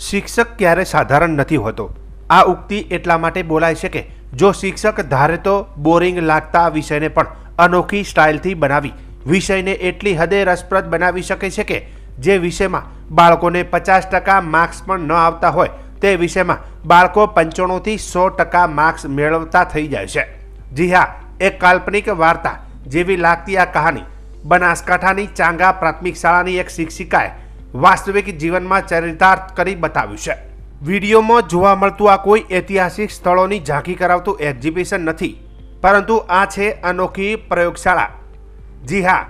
શિક્ષક ક્યારે સાધારણ નથી હોતો। આ ઉક્તિ એટલા માટે બોલાય છે કે જો શિક્ષક ધારે તો બોરિંગ લાગતા વિષયને પણ અનોખી સ્ટાઇલથી બનાવી વિષયને એટલી હદે રસપ્રદ બનાવી શકે છે કે જે વિષયમાં બાળકોને 50% માર્ક્સ પણ ન આવતા હોય તે વિષયમાં બાળકો 95 થી 100% માર્ક્સ મેળવતા થઈ જાય છે। જી હા, એક કાલ્પનિક વાર્તા જેવી લાગતી આ કહાની બનાસકાંઠાની ચાંગા પ્રાથમિક શાળાની એક શિક્ષિકાએ વાસ્તવિક જીવનમાં ચરિતાર્થ કરી બતાવ્યું છે। વિડીયોમાં જોવા મળતું આ કોઈ ઐતિહાસિક સ્થળોની ઝાંખી કરાવતું એક્ઝિબિશન નથી, પરંતુ આ છે અનોખી પ્રયોગશાળા। જી હા,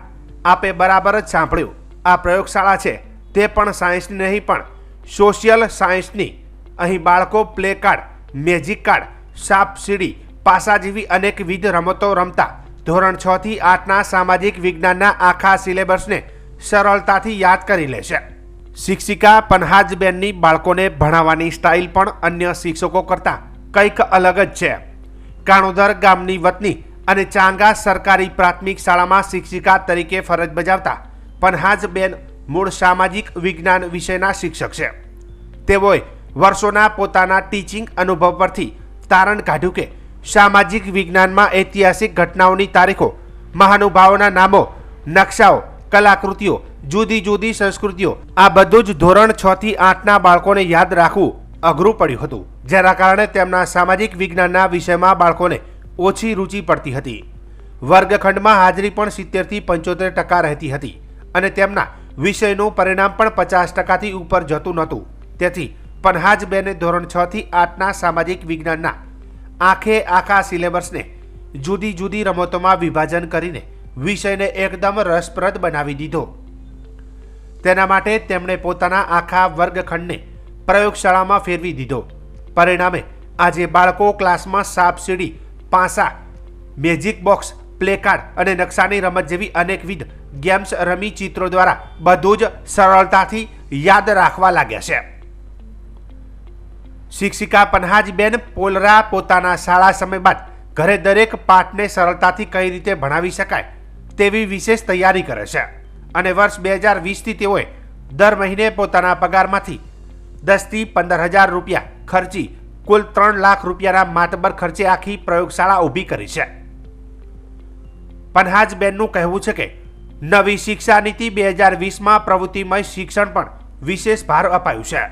આપે બરાબર જ સાંભળ્યું, આ પ્રયોગશાળા છે તે પણ સાયન્સની નહીં પણ સોશિયલ સાયન્સની। અહીં બાળકો પ્લે કાર્ડ, મેજિક કાર્ડ, સાપ સીડી, પાસા જેવી અનેકવિધ રમતો રમતા ધોરણ 6 થી 8ના સામાજિક વિજ્ઞાનના આખા સિલેબસને સરળતાથી યાદ કરી લે છે। શિક્ષિકા પન્હાજબેનની બાળકોને ભણાવવાની સ્ટાઇલ પણ અન્ય શિક્ષકો કરતાં કંઈક અલગ જ છે। કાણોદર ગામની વતની અને ચાંગા સરકારી પ્રાથમિક શાળામાં શિક્ષિકા તરીકે ફરજ બજાવતા પન્હાજબેન મૂળ સામાજિક વિજ્ઞાન વિષયના શિક્ષક છે। તેઓએ વર્ષોના પોતાના ટીચિંગ અનુભવ પરથી તારણ કાઢ્યું કે સામાજિક વિજ્ઞાનમાં ઐતિહાસિક ઘટનાઓની તારીખો, મહાનુભાવોના નામો, નકશાઓ, કલાકૃતિઓ, જુદી જુદી સંસ્કૃતિઓ આ બધું જ ધોરણ 6 થી 8ના બાળકોને યાદ રાખવું અઘરું પડ્યું હતું, જેના કારણે તેમના સામાજિક વિજ્ઞાનના વિષયમાં બાળકોને ઓછી રુચિ પડતી હતી। વર્ગખંડમાં હાજરી પણ 70 થી 75% રહેતી હતી અને તેમના વિષયનું પરિણામ પણ 50%થી ઉપર જતું નહોતું। તેથી પન્હાજબેને ધોરણ 6 થી 8ના સામાજિક વિજ્ઞાનના આખા સિલેબસને જુદી જુદી રમતોમાં વિભાજન કરીને વિષયને એકદમ રસપ્રદ બનાવી દીધો। તેના માટે તેમણે પોતાના આખા વર્ગખંડને પ્રયોગશાળામાં ફેરવી દીધો। પરિણામે આજે બાળકો ક્લાસમાં સાપ સીડી, પાસા, મેજિક બોક્સ, પ્લે કાર્ડ અને નકશાની રમત જેવી અનેકવિધ ગેમ્સ રમી ચિત્રો દ્વારા બધું જ સરળતાથી યાદ રાખવા લાગ્યા છે। શિક્ષિકા પન્હાજબેન પોલરા પોતાના શાળા સમય બાદ ઘરે દરેક પાઠને સરળતાથી કઈ રીતે ભણાવી શકાય તેવી વિશેષ તૈયારી કરે છે અને વર્ષ 2020થી તેઓએ દર મહિને પોતાના પગારમાંથી 10 થી 15,000 રૂપિયા ખર્ચી કુલ 3 લાખ રૂપિયાના માતબર ખર્ચે આખી પ્રયોગશાળા ઊભી કરી છે। પન્હાજબેનનું કહેવું છે કે નવી શિક્ષા નીતિ 2020માં પ્રવૃત્તિમય શિક્ષણ પણ વિશેષ ભાર અપાયું છે।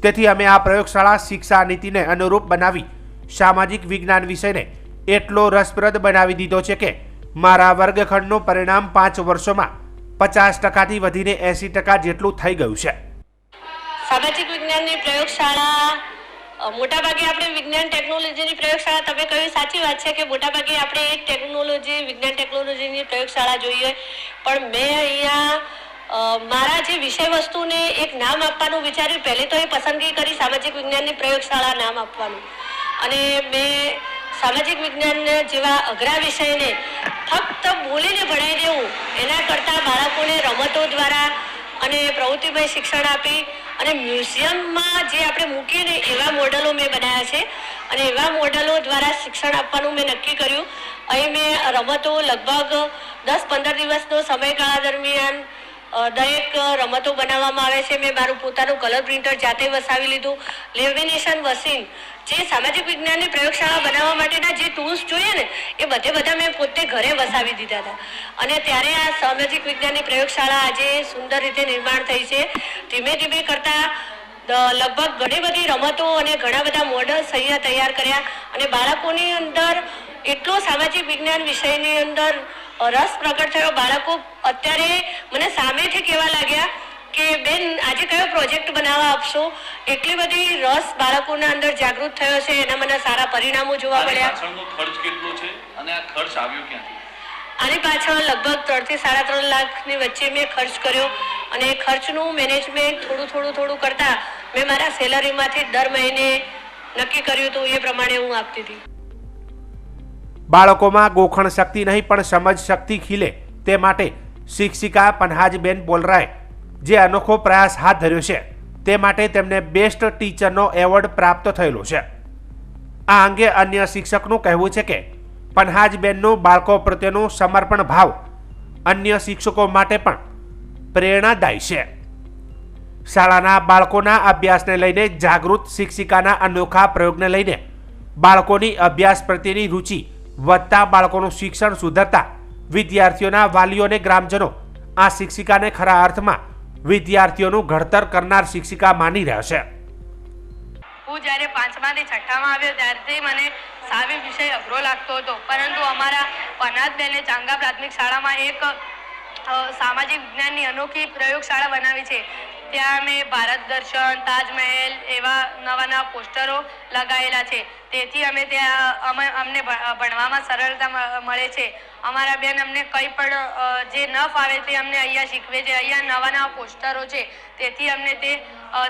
તેથી અમે આ પ્રયોગશાળા શિક્ષા નીતિને અનુરૂપ બનાવી સામાજિક વિજ્ઞાન વિષયને એટલો રસપ્રદ બનાવી દીધો છે કે મારા વર્ગખંડનું પરિણામ 5 વર્ષોમાં 50%થી વધીને 80% જેટલું થઈ ગયું છે। સામાજિક વિજ્ઞાનની પ્રયોગશાળા મોટાભાગે આપણે વિજ્ઞાન ટેકનોલોજીની પ્રયોગશાળા, તમે કહ્યું સાચી વાત છે કે મોટાભાગે આપણે એક ટેકનોલોજી, વિજ્ઞાન ટેકનોલોજીની પ્રયોગશાળા જોઈએ, પણ મેં અહીંયા મારા જે વિષય વસ્તુને એક નામ આપવાનું વિચાર્યું। પહેલે તો એ પસંદગી કરી સામાજિક વિજ્ઞાનની પ્રયોગશાળા નામ આપવાનું, અને મેં સામાજિક વિજ્ઞાન જેવા અઘરા વિષયને ફક્ત બોલીને ભણાવી દેવું એના કરતાં બાળકોને રમતો દ્વારા અને પ્રવૃત્તિમય શિક્ષણ આપી અને મ્યુઝિયમમાં જે આપણે મૂકીએ ને એવા મોડલો મેં બનાવ્યા છે અને એવા મોડલો દ્વારા શિક્ષણ આપવાનું મેં નક્કી કર્યું। અહીં મેં રમતો લગભગ 10-15 દિવસનો સમયગાળા દરમિયાન દરેક રમતો બનાવવામાં આવે છે। મેં મારું પોતાનું કલર પ્રિન્ટર જાતે વસાવી લીધું, લેમિનેશન મશીન, જે સામાજિક વિજ્ઞાનની પ્રયોગશાળા બનાવવા માટેના જે ટૂલ્સ જોઈએ ને એ બધા મેં પોતે ઘરે વસાવી દીધા હતા, અને ત્યારે આ સામાજિક વિજ્ઞાનની પ્રયોગશાળા આજે સુંદર રીતે નિર્માણ થઈ છે। ધીમે ધીમે કરતાં લગભગ ઘણી બધી રમતો અને ઘણા બધા મોડલ્સ અહીંયા તૈયાર કર્યા, અને બાળકોની અંદર એટલો સામાજિક વિજ્ઞાન વિષયની અંદર રસ પ્રગટ થયો। બાળકો અત્યારે મને સામેથી કહેવા લાગ્યા કે બેન આજે કયો પ્રોજેક્ટ બનાવવા આપશો, એટલી બધી રસ બાળકોના અંદર જાગૃત થયો છે। એના મને સારા પરિણામો જોવા મળ્યા। ખર્ચ કેટલો છે અને આ ખર્ચ આવ્યો ક્યાંથી? આની પાછળ લગભગ 3 થી 3.5 લાખની વચ્ચે મેં ખર્ચ કર્યો, અને ખર્ચનું મેનેજમેન્ટ થોડું કરતા મેં મારા સેલરીમાંથી દર મહિને નક્કી કર્યું હતું, એ પ્રમાણે હું આપતી હતી। બાળકોમાં ગોખણ શક્તિ નહીં પણ સમજ શક્તિ ખીલે તે માટે શિક્ષિકા પન્હાજબેન પોલરાએ જે અનોખો પ્રયાસ હાથ ધર્યો છે તે માટે તેમને બેસ્ટ ટીચરનો એવોર્ડ પ્રાપ્ત થયેલો છે। આ અંગે અન્ય શિક્ષકનું કહેવું છે કે પન્હાજબેનનું બાળકો પ્રત્યેનું સમર્પણ ભાવ અન્ય શિક્ષકો માટે પણ પ્રેરણાદાયી છે। શાળાના બાળકોના અભ્યાસને લઈને જાગૃત શિક્ષિકાના અનોખા પ્રયોગને લઈને બાળકોની અભ્યાસ પ્રત્યેની રુચિ વધતા બાળકોનું શિક્ષણ સુધરતા વિદ્યાર્થીઓના વાલીઓને ગ્રામજનો આ શિક્ષિકાને ખરા અર્થમાં વિદ્યાર્થીઓનું ઘડતર કરનાર શિક્ષિકા માની રહ્યા છે. હું જ્યારે 5માથી 6ઠ્ઠામાં આવ્યો ત્યારથી મને સાવી વિષય અઘરો લાગતો હતો, પરંતુ અમારા પનાતબેને ચાંગા પ્રાથમિક શાળામાં એક સામાજિક વિજ્ઞાનની અનોખી પ્રયોગશાળા બનાવી છે. ત્યાં અમે ભારત દર્શન, તાજમહેલ એવા નવા નવા પોસ્ટરો લગાવેલા છે. તેથી અમે ત્યાં અમને ભણવામાં સરળતા મળે છે. અમારા બેન અમને કંઈ પણ જે ન ફાવે તે અમને અહીંયા શીખવે છે. અહીંયા નવા નવા પોસ્ટરો છે, તેથી અમને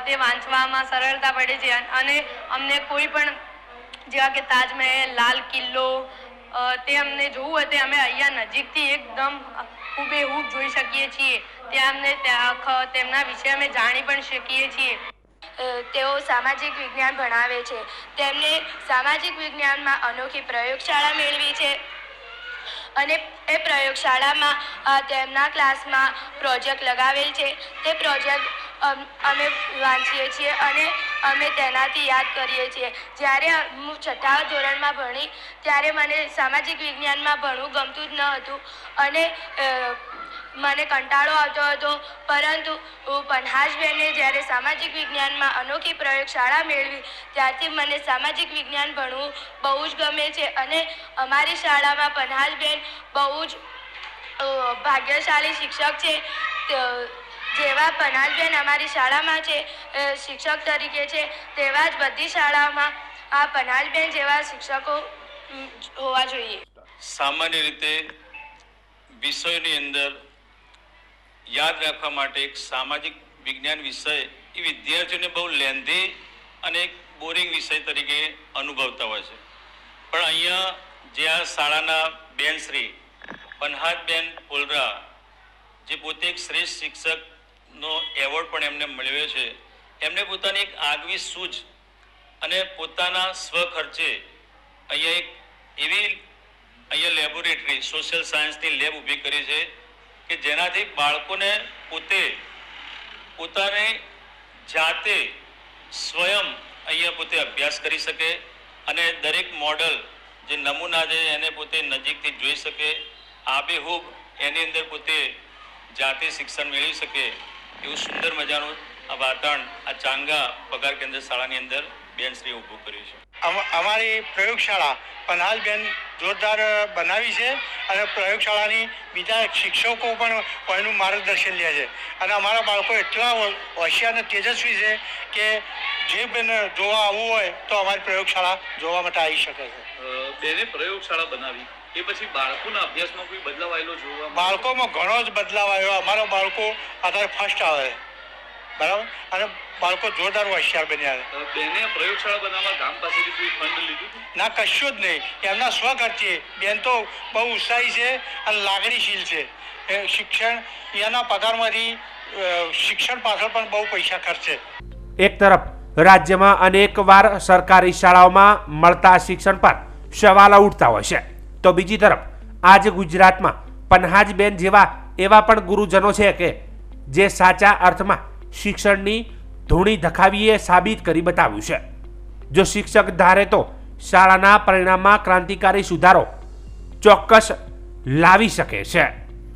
તે વાંચવામાં સરળતા પડે છે અને અમને કોઈ પણ જેવા કે તાજમહેલ, લાલ કિલ્લો તે અમને જોવું હોય તે અમે અહીંયા નજીકથી એકદમ હુબેહૂબ જોઈ શકીએ છીએ. ત્યાં અમને તેમના વિશે અમે જાણી પણ શકીએ છીએ. તેઓ સામાજિક વિજ્ઞાન ભણાવે છે. તેમને સામાજિક વિજ્ઞાનમાં અનોખી પ્રયોગશાળા મેળવી છે અને એ પ્રયોગશાળામાં તેમના ક્લાસમાં પ્રોજેક્ટ લગાવેલ છે. તે પ્રોજેક્ટ અમે વાંચીએ છીએ અને અમે તેનાથી યાદ કરીએ છીએ. જ્યારે હું 6ઠ્ઠા ધોરણમાં ભણી ત્યારે મને સામાજિક વિજ્ઞાનમાં ભણવું ગમતું જ ન હતું અને મને કંટાળો આવતો હતો, પરંતુ પન્હાજબેને જ્યારે સામાજિક વિજ્ઞાનમાં અનોખી પ્રયોગશાળા મેળવી ત્યારથી મને સામાજિક વિજ્ઞાન ભણવું બહુ જ ગમે છે અને અમારી શાળામાં પન્હાજબેન બહુ જ ભાગ્યશાળી શિક્ષક છે. જેવા પન્હાજબેન અમારી શાળામાં છે શિક્ષક તરીકે છે, તેવા જ બધી શાળાઓમાં આ પન્હાજબેન જેવા શિક્ષકો હોવા જોઈએ. સામાન્ય રીતે વિષયની અંદર યાદ રાખવા માટે એક સામાજિક વિજ્ઞાન વિષય એ વિદ્યાર્થીઓને બહુ લેન્ધી અને એક બોરિંગ વિષય તરીકે અનુભવતા હોય છે. પણ અહીંયા જે આ શાળાના બેન શ્રી પન્હાજબેન પોલરા, જે પોતે એક શ્રેષ્ઠ શિક્ષકનો એવોર્ડ પણ એમને મળ્યો છે, એમને પોતાની એક આગવી સૂઝ અને પોતાના સ્વખર્ચે અહીંયા એક એવી લેબોરેટરી સોશિયલ સાયન્સની લેબ ઊભી કરી છે કે જેનાથી બાળકોને પોતાને જાતે સ્વયં અહીંયા પોતે અભ્યાસ કરી શકે અને દરેક મોડલ જે નમૂના છે એને પોતે નજીકથી જોઈ શકે, આબેહૂબ એની અંદર પોતે જાતે શિક્ષણ મેળવી શકે એવું સુંદર મજાનું આ વાતાવરણ આ ચાંગા પગાર કેન્દ્ર શાળાની અંદર બેનશ્રી ઊભું કર્યું છે. અમારી પ્રયોગશાળા પન્હાજબેન જોરદાર બનાવી છે અને પ્રયોગશાળાની બીજા શિક્ષકો પણ એનું માર્ગદર્શન લે છે અને અમારા બાળકો એટલા હોશિયાર અને તેજસ્વી છે કે જે બેન જોવા આવવું હોય તો અમારી પ્રયોગશાળા જોવા માટે આવી શકે છે. બેને પ્રયોગશાળા બનાવી એ પછી બાળકોના અભ્યાસમાં કોઈ બદલાવ આવેલો જોવા? બાળકોમાં ઘણો જ બદલાવ આવ્યો. અમારા બાળકો અત્યારે ફર્સ્ટ આવે, બરાબર, અને બાળકો જોરદાર હોશિયાર બન્યા. બેને પ્રયોગશાળા બનાવવા ગામ પાસેથી કોઈ ફંડ લીધું? ના, કશું જ નહીં. એમના સ્વખર્ચે. બેન તો બહુ ઉત્સાહી છે અને લાગણીશીલ છે. શિક્ષણ એના પગારમાંથી શિક્ષણ પાછળ પણ બહુ પૈસા ખર્ચે. એક તરફ રાજ્યમાં અનેકવાર સરકારી શાળાઓમાં મળતા શિક્ષણ પર સવાલો ઉઠતા હોય છે, તો બીજી તરફ આજે ગુજરાતમાં પન્હાજબેન જેવા એવા પણ ગુરુજનો છે કે જે સાચા અર્થમાં શિક્ષણની ધૂણી ધખાવીએ સાબિત કરી બતાવ્યું છે. જો શિક્ષક ધારે તો શાળાના પરિણામમાં ક્રાંતિકારી સુધારો ચોક્કસ લાવી શકે છે.